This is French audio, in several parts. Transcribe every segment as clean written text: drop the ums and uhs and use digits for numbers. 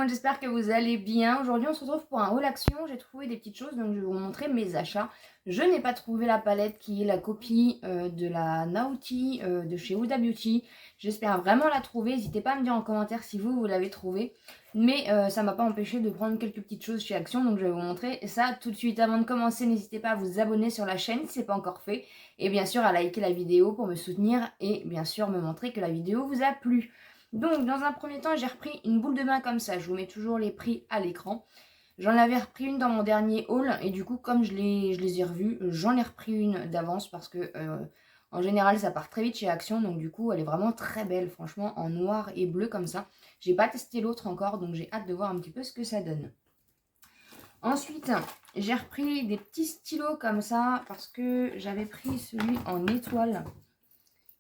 monde, j'espère que vous allez bien. Aujourd'hui, on se retrouve pour un haul action. J'ai trouvé des petites choses, donc je vais vous montrer mes achats. Je n'ai pas trouvé la palette qui est la copie de la Naughty de chez Huda Beauty. J'espère vraiment la trouver. N'hésitez pas à me dire en commentaire si vous l'avez trouvée. Mais ça ne m'a pas empêché de prendre quelques petites choses chez Action, donc je vais vous montrer ça tout de suite. Avant de commencer, n'hésitez pas à vous abonner sur la chaîne si ce n'est pas encore fait. Et bien sûr, à liker la vidéo pour me soutenir et bien sûr me montrer que la vidéo vous a plu. Donc, dans un premier temps, j'ai repris une boule de bain comme ça. Je vous mets toujours les prix à l'écran. J'en avais repris une dans mon dernier haul. Et du coup, comme je les ai revus, j'en ai repris une d'avance parce que, en général, ça part très vite chez Action. Donc, du coup, elle est vraiment très belle, franchement, en noir et bleu comme ça. J'ai pas testé l'autre encore, donc j'ai hâte de voir un petit peu ce que ça donne. Ensuite, j'ai repris des petits stylos comme ça parce que j'avais pris celui en étoile.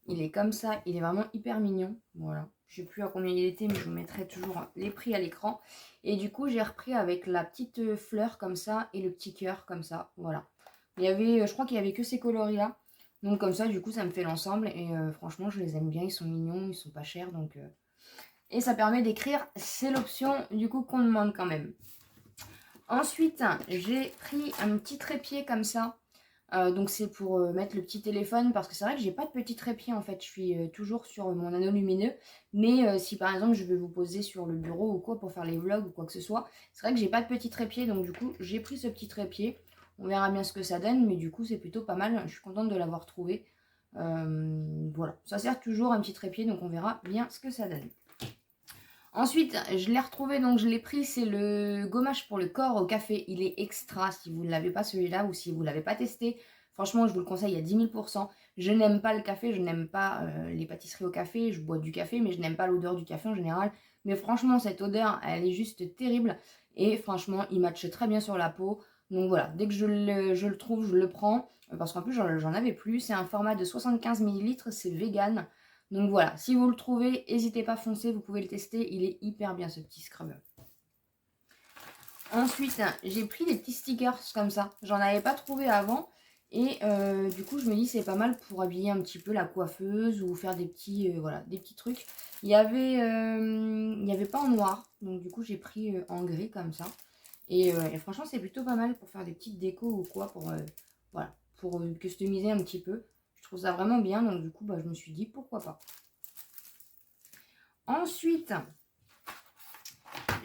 Il est comme ça, il est vraiment hyper mignon. Voilà. Je ne sais plus à combien il était, mais je vous mettrai toujours les prix à l'écran. Et du coup, j'ai repris avec la petite fleur comme ça et le petit cœur comme ça. Voilà. Il y avait, je crois qu'il n'y avait que ces coloris-là. Donc comme ça, du coup, ça me fait l'ensemble. Et franchement, je les aime bien. Ils sont mignons, ils sont pas chers. Donc, et ça permet d'écrire. C'est l'option, du coup, qu'on demande quand même. Ensuite, j'ai pris un petit trépied comme ça. Donc c'est pour mettre le petit téléphone parce que c'est vrai que j'ai pas de petit trépied en fait, je suis toujours sur mon anneau lumineux, mais si par exemple je veux vous poser sur le bureau ou quoi pour faire les vlogs ou quoi que ce soit, c'est vrai que j'ai pas de petit trépied, donc du coup j'ai pris ce petit trépied. On verra bien ce que ça donne, mais du coup c'est plutôt pas mal, je suis contente de l'avoir trouvé. Voilà, ça sert toujours un petit trépied, donc on verra bien ce que ça donne. Ensuite, je l'ai retrouvé, donc je l'ai pris, c'est le gommage pour le corps au café. Il est extra si vous ne l'avez pas celui-là ou si vous ne l'avez pas testé. Franchement, je vous le conseille à 10 000%. Je n'aime pas le café, je n'aime pas les pâtisseries au café. Je bois du café, mais je n'aime pas l'odeur du café en général. Mais franchement, cette odeur, elle est juste terrible. Et franchement, il matche très bien sur la peau. Donc voilà, dès que je le trouve, je le prends. Parce qu'en plus, j'en avais plus. C'est un format de 75 ml, c'est vegan. Donc voilà, si vous le trouvez, n'hésitez pas à foncer, vous pouvez le tester, il est hyper bien ce petit scrub. Ensuite, j'ai pris des petits stickers comme ça, j'en avais pas trouvé avant. Et du coup, je me dis c'est pas mal pour habiller un petit peu la coiffeuse ou faire des petits, voilà, des petits trucs. Il y avait pas en noir, donc du coup j'ai pris en gris comme ça. Et franchement, c'est plutôt pas mal pour faire des petites décos ou quoi, voilà, pour customiser un petit peu. Je trouve ça vraiment bien, donc du coup, je me suis dit pourquoi pas. Ensuite,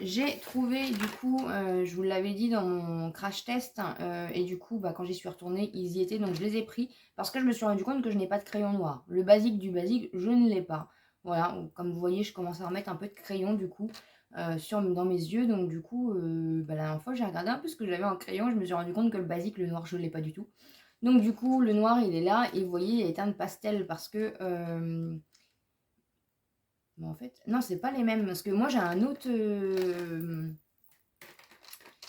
j'ai trouvé, du coup, je vous l'avais dit dans mon crash test, et du coup, quand j'y suis retournée, ils y étaient, donc je les ai pris, parce que je me suis rendu compte que je n'ai pas de crayon noir. Le basique du basique, je ne l'ai pas. Voilà, comme vous voyez, je commence à remettre un peu de crayon, du coup, dans mes yeux, donc du coup, la dernière fois, j'ai regardé un peu ce que j'avais en crayon, je me suis rendu compte que le basique, le noir, je ne l'ai pas du tout. Donc du coup, le noir, il est là, et vous voyez, il est teint de pastel, parce que... Mais en fait, non, c'est pas les mêmes. Parce que moi, j'ai un autre...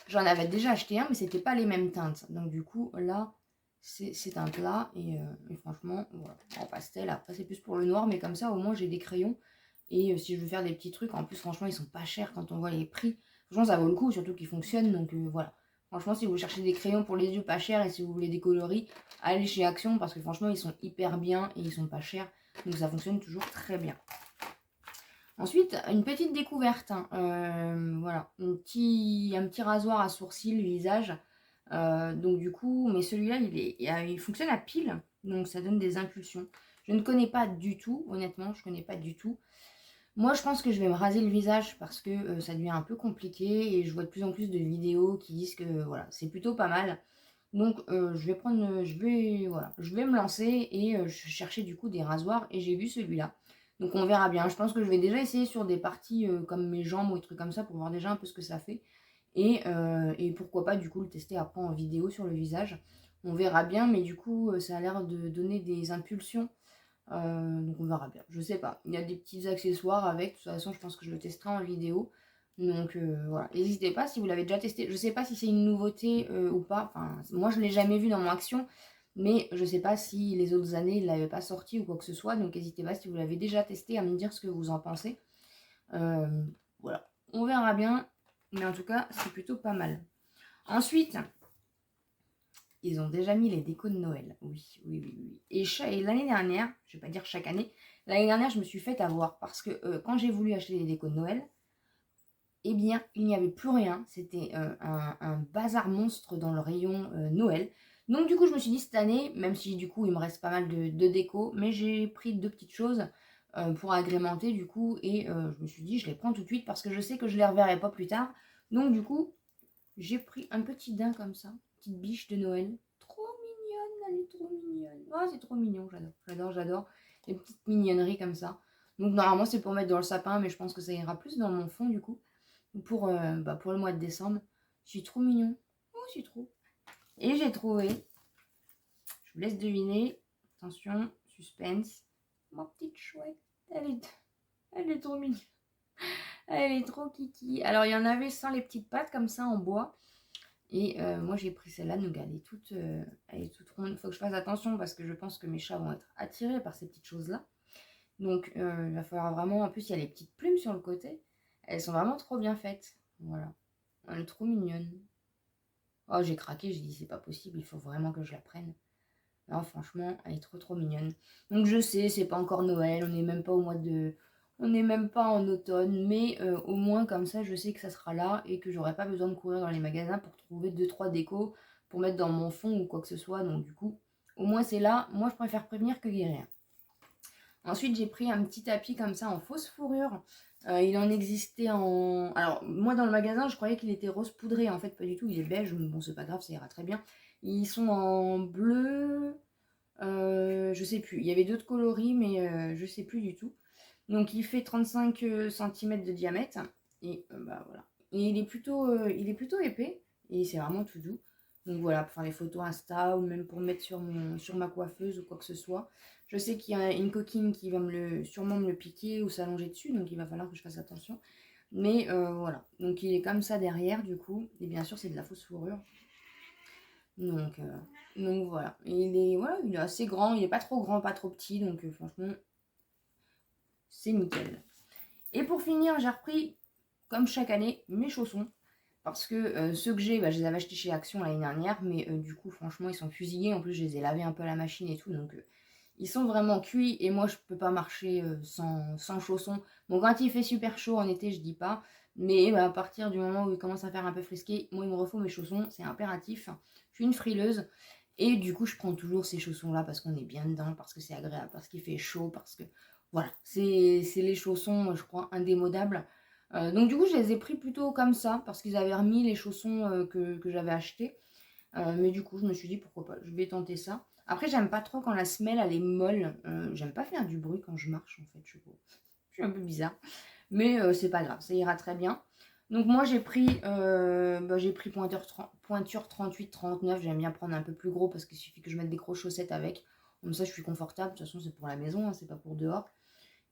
J'en avais déjà acheté un, mais c'était pas les mêmes teintes. Donc du coup, là, c'est ces teintes-là. Et franchement, voilà, en pastel. Après, c'est plus pour le noir, mais comme ça, au moins, j'ai des crayons. Et si je veux faire des petits trucs, en plus, franchement, ils sont pas chers quand on voit les prix. Franchement, ça vaut le coup, surtout qu'ils fonctionnent. Donc voilà. Franchement, si vous cherchez des crayons pour les yeux pas chers et si vous voulez des coloris, allez chez Action parce que franchement, ils sont hyper bien et ils sont pas chers. Donc ça fonctionne toujours très bien. Ensuite, une petite découverte, hein. Voilà, un petit rasoir à sourcils, visage. Donc du coup, mais celui-là, il fonctionne à pile, donc ça donne des impulsions. Je ne connais pas du tout, honnêtement, je ne connais pas du tout. Moi, je pense que je vais me raser le visage parce que ça devient un peu compliqué et je vois de plus en plus de vidéos qui disent que voilà, c'est plutôt pas mal. Donc je vais prendre, voilà, je vais me lancer et je cherchais du coup des rasoirs et j'ai vu celui-là. Donc on verra bien. Je pense que je vais déjà essayer sur des parties comme mes jambes ou des trucs comme ça pour voir déjà un peu ce que ça fait. Et pourquoi pas du coup le tester après en vidéo sur le visage. On verra bien, mais du coup ça a l'air de donner des impulsions. Donc on verra bien. Je sais pas. Il y a des petits accessoires avec. De toute façon, je pense que je le testerai en vidéo. Donc voilà, n'hésitez pas si vous l'avez déjà testé. Je sais pas si c'est une nouveauté ou pas. Enfin, moi je l'ai jamais vu dans mon action, mais je sais pas si les autres années il l'avait pas sorti ou quoi que ce soit. Donc n'hésitez pas si vous l'avez déjà testé à me dire ce que vous en pensez. Voilà, on verra bien, mais en tout cas c'est plutôt pas mal. Ensuite, ils ont déjà mis les décos de Noël. Oui, oui, oui, oui. Et l'année dernière, je vais pas dire chaque année, l'année dernière je me suis fait avoir parce que quand j'ai voulu acheter les décos de Noël, eh bien, il n'y avait plus rien. C'était un bazar monstre dans le rayon Noël. Donc du coup, je me suis dit cette année, même si du coup, il me reste pas mal de déco, mais j'ai pris 2 petites choses pour agrémenter du coup. Et je me suis dit, je les prends tout de suite parce que je sais que je les reverrai pas plus tard. Donc du coup, j'ai pris un petit daim comme ça, petite biche de Noël. Trop mignonne, elle est trop mignonne. Oh, c'est trop mignon, j'adore. Les petites mignonneries comme ça. Donc normalement, c'est pour mettre dans le sapin, mais je pense que ça ira plus dans mon fond du coup pour le mois de décembre. Je suis trop mignon. Oh, je suis trop. Et j'ai trouvé, je vous laisse deviner, attention, suspense, ma petite chouette. Elle est trop mignonne. Elle est trop kiki. Alors, il y en avait sans les petites pattes comme ça en bois. Et moi, j'ai pris celle-là, donc elle est toute ronde. Il faut que je fasse attention parce que je pense que mes chats vont être attirés par ces petites choses-là. Donc, il va falloir vraiment... En plus, il y a les petites plumes sur le côté. Elles sont vraiment trop bien faites. Voilà. Elle est trop mignonne. Oh, j'ai craqué, j'ai dit c'est pas possible, il faut vraiment que je la prenne. Non, franchement, elle est trop mignonne. Donc je sais, c'est pas encore Noël, on n'est même pas au mois de... On n'est même pas en automne, mais au moins comme ça, je sais que ça sera là et que j'aurai pas besoin de courir dans les magasins pour trouver 2-3 décos pour mettre dans mon fond ou quoi que ce soit. Donc du coup, au moins c'est là. Moi, je préfère prévenir que guérir. Ensuite, j'ai pris un petit tapis comme ça en fausse fourrure. Il en existait en... Alors, moi, dans le magasin, je croyais qu'il était rose poudré. En fait, pas du tout. Il est beige. Bon, c'est pas grave, ça ira très bien. Ils sont en bleu... je sais plus. Il y avait d'autres coloris, mais je sais plus du tout. Donc, il fait 35 cm de diamètre. Et bah voilà. Et il est plutôt épais. Et c'est vraiment tout doux. Donc voilà, pour faire les photos Insta ou même pour mettre sur ma coiffeuse ou quoi que ce soit. Je sais qu'il y a une coquine qui va sûrement me le piquer ou s'allonger dessus, donc il va falloir que je fasse attention. Mais voilà, donc il est comme ça derrière du coup, et bien sûr c'est de la fausse fourrure. Donc voilà, il est assez grand, il est pas trop grand, pas trop petit, donc franchement c'est nickel. Et pour finir, j'ai repris, comme chaque année, mes chaussons. Parce que ceux que j'ai, je les avais achetés chez Action l'année dernière, mais du coup, franchement, ils sont fusillés. En plus, je les ai lavés un peu à la machine et tout, donc ils sont vraiment cuits. Et moi, je peux pas marcher sans chaussons. Bon, quand il fait super chaud en été, je dis pas. Mais à partir du moment où il commence à faire un peu frisqué, moi, il me refaut mes chaussons, c'est impératif. Je suis une frileuse. Et du coup, je prends toujours ces chaussons-là parce qu'on est bien dedans, parce que c'est agréable, parce qu'il fait chaud, parce que... Voilà, c'est les chaussons, je crois, indémodables. Donc du coup, je les ai pris plutôt comme ça, parce qu'ils avaient remis les chaussons que j'avais achetés. Mais du coup, je me suis dit, pourquoi pas, je vais tenter ça. Après, j'aime pas trop quand la semelle, elle est molle. J'aime pas faire du bruit quand je marche, en fait. Je suis un peu bizarre. Mais c'est pas grave, ça ira très bien. Donc moi, j'ai pris pointure 38-39. J'aime bien prendre un peu plus gros, parce qu'il suffit que je mette des grosses chaussettes avec. Comme ça, je suis confortable. De toute façon, c'est pour la maison, hein, c'est pas pour dehors.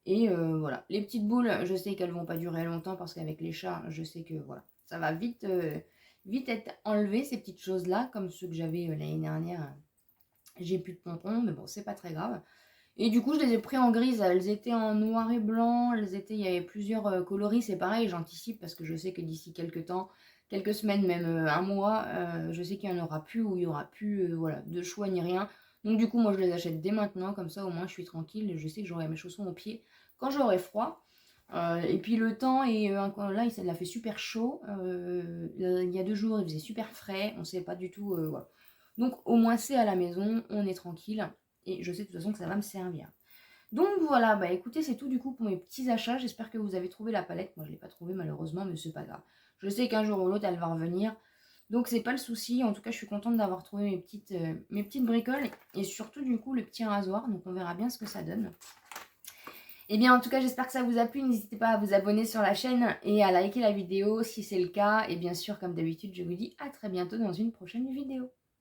Et voilà, les petites boules, je sais qu'elles vont pas durer longtemps parce qu'avec les chats, je sais que voilà, ça va vite être enlevé ces petites choses-là, comme ceux que j'avais l'année dernière. J'ai plus de pompons, mais bon, c'est pas très grave. Et du coup, je les ai pris en grise. Elles étaient en noir et blanc. Il y avait plusieurs coloris. C'est pareil, j'anticipe parce que je sais que d'ici quelques temps, quelques semaines, même un mois, je sais qu'il n'y en aura plus ou il y aura plus voilà, de choix ni rien. Donc du coup, moi, je les achète dès maintenant. Comme ça, au moins, je suis tranquille. Je sais que j'aurai mes chaussons aux pieds quand j'aurai froid. Et puis le temps, là, il a fait super chaud. Il y a 2 jours, il faisait super frais. On ne sait pas du tout. Voilà. Donc au moins, c'est à la maison. On est tranquille. Et je sais de toute façon que ça va me servir. Donc voilà, bah écoutez, c'est tout du coup pour mes petits achats. J'espère que vous avez trouvé la palette. Moi, je ne l'ai pas trouvée malheureusement, mais c'est pas grave. Je sais qu'un jour ou l'autre, elle va revenir. Donc c'est pas le souci. En tout cas, je suis contente d'avoir trouvé mes petites bricoles. Et surtout du coup, le petit rasoir. Donc on verra bien ce que ça donne. Et bien en tout cas, j'espère que ça vous a plu. N'hésitez pas à vous abonner sur la chaîne et à liker la vidéo si c'est le cas. Et bien sûr, comme d'habitude, je vous dis à très bientôt dans une prochaine vidéo.